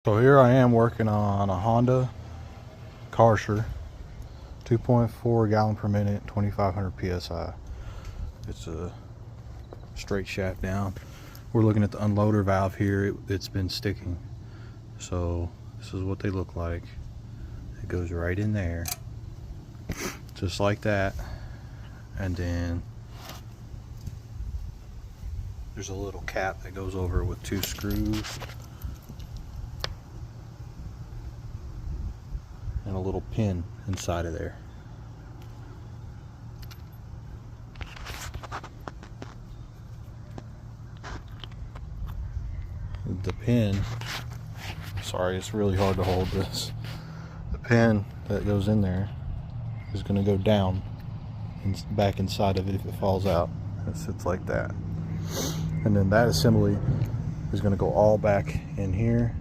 So here I am working on a Honda Karcher, 2.4 gallon per minute, 2500 psi. It's a straight shaft down. We're looking at the unloader valve here. It's been sticking. So this is what they look like. It goes right in there, just like that. And then there's a little cap that goes over it with 2 screws and a little pin inside of there. The pin, sorry, it's really hard to hold this. The pin that goes in there is going to go down and back inside of it if it falls out. It sits like that. And then that assembly is going to go all back in here